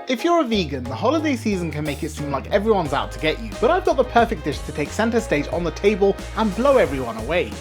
If you're a vegan, the holiday season can make it seem like everyone's out to get you, but I've got the perfect dish to take centre stage on the table and blow everyone away.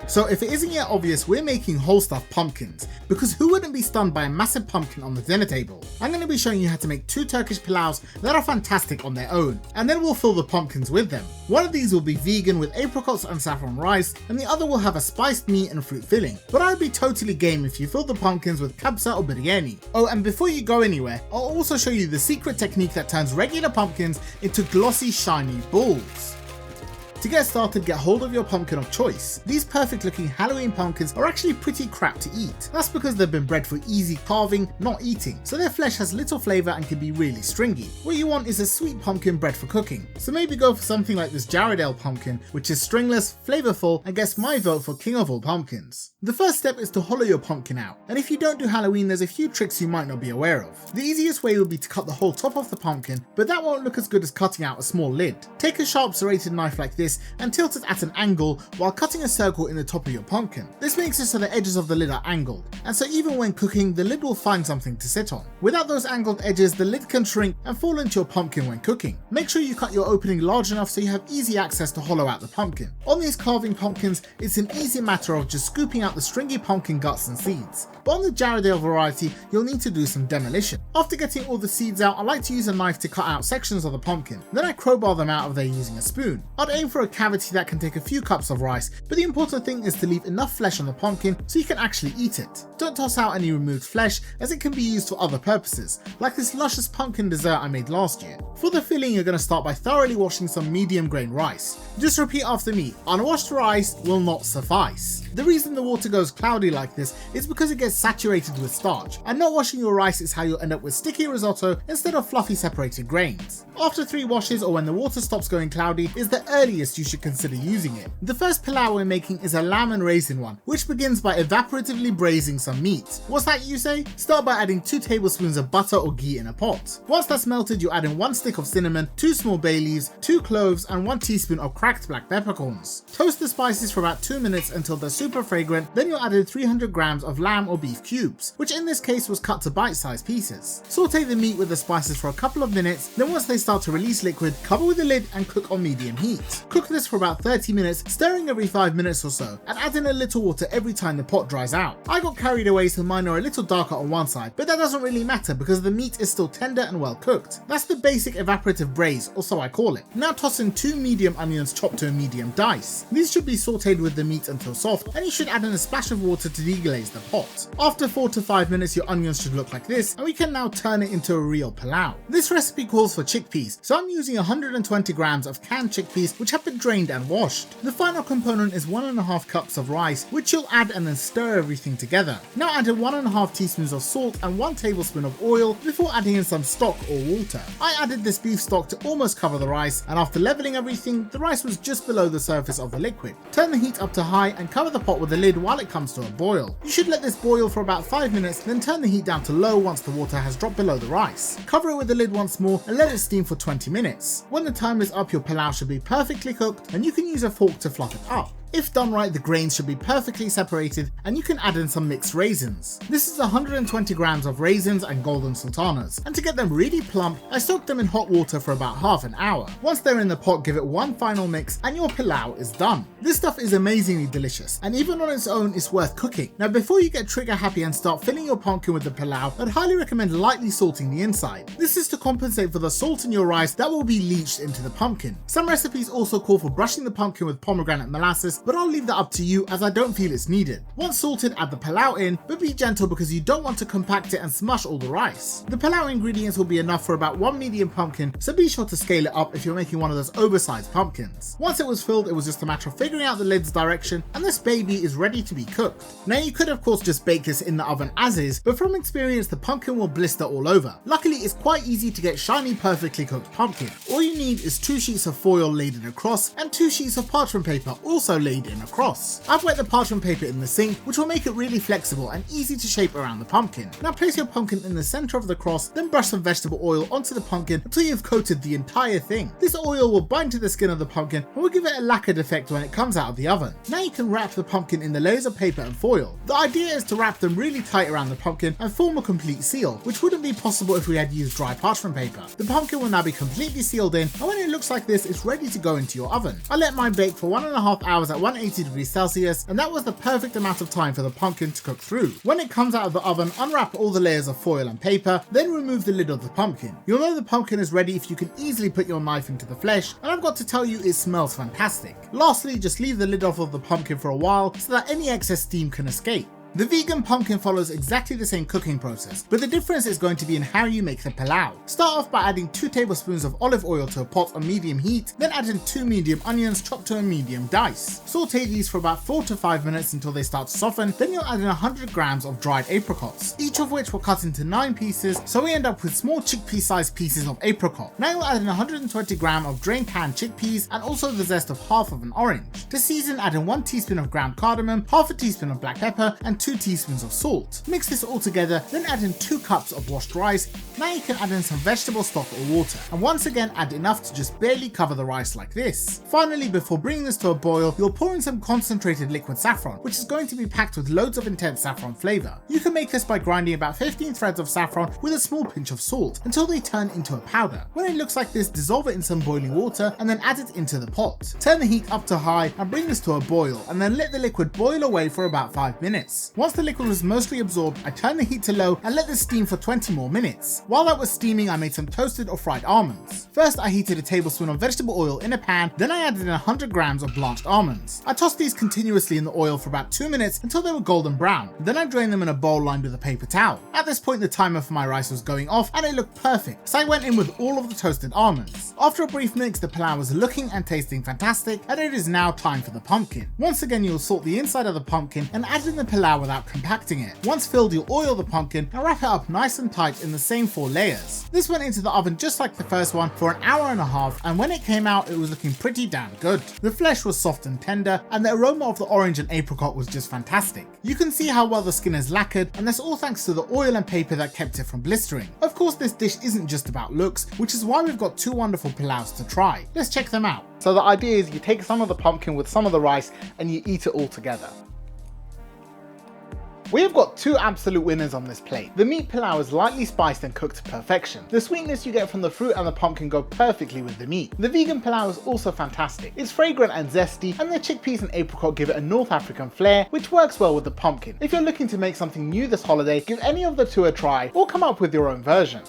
So if it isn't yet obvious, we're making whole stuffed pumpkins, because who wouldn't be stunned by a massive pumpkin on the dinner table? I'm going to be showing you how to make 2 Turkish pilaus that are fantastic on their own, and then we'll fill the pumpkins with them. One of these will be vegan with apricots and saffron rice, and the other will have a spiced meat and fruit filling. But I'd be totally game if you fill the pumpkins with kabsa or biryani. Oh, and before you go anywhere, I'll also show you the secret technique that turns regular pumpkins into glossy, shiny balls. To get started, get hold of your pumpkin of choice. These perfect looking Halloween pumpkins are actually pretty crap to eat. That's because they've been bred for easy carving, not eating, so their flesh has little flavour and can be really stringy. What you want is a sweet pumpkin bred for cooking, so maybe go for something like this Jarrahdale pumpkin, which is stringless, flavourful, and gets my vote for king of all pumpkins. The first step is to hollow your pumpkin out, and if you don't do Halloween, there's a few tricks you might not be aware of. The easiest way would be to cut the whole top off the pumpkin, but that won't look as good as cutting out a small lid. Take a sharp serrated knife like this and tilt it at an angle while cutting a circle in the top of your pumpkin. This makes it so the edges of the lid are angled, and so even when cooking, the lid will find something to sit on. Without those angled edges, the lid can shrink and fall into your pumpkin when cooking. Make sure you cut your opening large enough so you have easy access to hollow out the pumpkin. On these carving pumpkins, it's an easy matter of just scooping out the stringy pumpkin guts and seeds. But on the Jarrahdale variety, you'll need to do some demolition. After getting all the seeds out, I like to use a knife to cut out sections of the pumpkin. Then I crowbar them out of there using a spoon. I'd aim for a cavity that can take a few cups of rice, but the important thing is to leave enough flesh on the pumpkin so you can actually eat it. Don't toss out any removed flesh, as it can be used for other purposes, like this luscious pumpkin dessert I made last year. For the filling, you're going to start by thoroughly washing some medium grain rice. Just repeat after me, unwashed rice will not suffice. The reason the water goes cloudy like this is because it gets saturated with starch, and not washing your rice is how you'll end up with sticky risotto instead of fluffy separated grains. After 3 washes, or when the water stops going cloudy, is the earliest you should consider using it. The first pilau we're making is a lamb and raisin one, which begins by evaporatively braising some meat. What's that, you say? Start by adding 2 tablespoons of butter or ghee in a pot. Once that's melted, you add in 1 stick of cinnamon, 2 small bay leaves, 2 cloves, and 1 teaspoon of cracked black peppercorns. Toast the spices for about 2 minutes until they're super fragrant, then you'll add in 300 grams of lamb or beef cubes, which in this case was cut to bite-sized pieces. Saute the meat with the spices for a couple of minutes, then once they start to release liquid, cover with a lid and cook on medium heat. Cook this for about 30 minutes, stirring every 5 minutes or so, and add in a little water every time the pot dries out. I got carried away so mine are a little darker on one side, but that doesn't really matter because the meat is still tender and well cooked. That's the basic evaporative braise, or so I call it. Now toss in 2 medium onions chopped to a medium dice. These should be sauteed with the meat until soft, and you should add in a splash of water to deglaze the pot. After 4 to 5 minutes, your onions should look like this, and we can now turn it into a real pilau. This recipe calls for chickpeas, so I'm using 120 grams of canned chickpeas which have been drained and washed. The final component is 1.5 cups of rice, which you'll add and then stir everything together. Now add in 1.5 teaspoons of salt and 1 tablespoon of oil before adding in some stock or water. I added this beef stock to almost cover the rice, and after leveling everything, the rice was just below the surface of the liquid. Turn the heat up to high and cover the pot with a lid while it comes to a boil. You should let this boil for about 5 minutes, then turn the heat down to low once the water has dropped below the rice. Cover it with the lid once more and let it steam for 20 minutes. When the time is up, your pilau should be perfectly cooked, and you can use a fork to fluff it up. If done right, the grains should be perfectly separated, and you can add in some mixed raisins. This is 120 grams of raisins and golden sultanas, and to get them really plump, I soaked them in hot water for about half an hour. Once they're in the pot, give it one final mix and your pilau is done. This stuff is amazingly delicious, and even on its own it's worth cooking. Now before you get trigger happy and start filling your pumpkin with the pilau, I'd highly recommend lightly salting the inside. This is to compensate for the salt in your rice that will be leached into the pumpkin. Some recipes also call for brushing the pumpkin with pomegranate molasses, but I'll leave that up to you as I don't feel it's needed. Once salted, add the pilau in, but be gentle because you don't want to compact it and smush all the rice. The pilau ingredients will be enough for about 1 medium pumpkin, so be sure to scale it up if you're making one of those oversized pumpkins. Once it was filled, it was just a matter of figuring out the lid's direction, and this baby is ready to be cooked. Now you could of course just bake this in the oven as is, but from experience the pumpkin will blister all over. Luckily it's quite easy to get shiny perfectly cooked pumpkin. All you need is 2 sheets of foil laid across and 2 sheets of parchment paper also laid laid in across. I've wet the parchment paper in the sink, which will make it really flexible and easy to shape around the pumpkin. Now place your pumpkin in the center of the cross, then brush some vegetable oil onto the pumpkin until you've coated the entire thing. This oil will bind to the skin of the pumpkin and will give it a lacquered effect when it comes out of the oven. Now you can wrap the pumpkin in the layers of paper and foil. The idea is to wrap them really tight around the pumpkin and form a complete seal, which wouldn't be possible if we had used dry parchment paper. The pumpkin will now be completely sealed in, and when it looks like this, it's ready to go into your oven. I let mine bake for 1.5 hours at 180 degrees Celsius, and that was the perfect amount of time for the pumpkin to cook through. When it comes out of the oven, unwrap all the layers of foil and paper, then remove the lid of the pumpkin. You'll know the pumpkin is ready if you can easily put your knife into the flesh, and I've got to tell you, it smells fantastic. Lastly, just leave the lid off of the pumpkin for a while so that any excess steam can escape. The vegan pumpkin follows exactly the same cooking process, but the difference is going to be in how you make the pilau. Start off by adding 2 tablespoons of olive oil to a pot on medium heat, then add in 2 medium onions chopped to a medium dice. Saute these for about 4 to 5 minutes until they start to soften, then you'll add in 100 grams of dried apricots, each of which will cut into 9 pieces, so we end up with small chickpea sized pieces of apricot. Now you'll add in 120 grams of drained canned chickpeas and also the zest of half of an orange. To season, add in 1 teaspoon of ground cardamom, half a teaspoon of black pepper, and 2 teaspoons of salt. Mix this all together, then add in 2 cups of washed rice. Now you can add in some vegetable stock or water, and once again add enough to just barely cover the rice like this. Finally, before bringing this to a boil, you'll pour in some concentrated liquid saffron, which is going to be packed with loads of intense saffron flavour. You can make this by grinding about 15 threads of saffron with a small pinch of salt until they turn into a powder. When it looks like this, dissolve it in some boiling water and then add it into the pot. Turn the heat up to high and bring this to a boil, and then let the liquid boil away for about 5 minutes. Once the liquid was mostly absorbed, I turned the heat to low and let this steam for 20 more minutes. While that was steaming, I made some toasted or fried almonds. First, I heated a tablespoon of vegetable oil in a pan, then I added in 100 grams of blanched almonds. I tossed these continuously in the oil for about 2 minutes until they were golden brown. Then I drained them in a bowl lined with a paper towel. At this point, the timer for my rice was going off and it looked perfect, so I went in with all of the toasted almonds. After a brief mix, the pilau was looking and tasting fantastic, and it is now time for the pumpkin. Once again, you'll salt the inside of the pumpkin and add in the pilau without compacting it. Once filled, you'll oil the pumpkin and wrap it up nice and tight in the same 4 layers. This went into the oven just like the first one for 1.5 hours, and when it came out, it was looking pretty damn good. The flesh was soft and tender, and the aroma of the orange and apricot was just fantastic. You can see how well the skin is lacquered, and that's all thanks to the oil and paper that kept it from blistering. Of course, this dish isn't just about looks, which is why we've got 2 wonderful pilaus to try. Let's check them out. So the idea is you take some of the pumpkin with some of the rice and you eat it all together. We have got 2 absolute winners on this plate. The meat pilau is lightly spiced and cooked to perfection. The sweetness you get from the fruit and the pumpkin go perfectly with the meat. The vegan pilau is also fantastic. It's fragrant and zesty, and the chickpeas and apricot give it a North African flair, which works well with the pumpkin. If you're looking to make something new this holiday, give any of the 2 a try, or come up with your own version.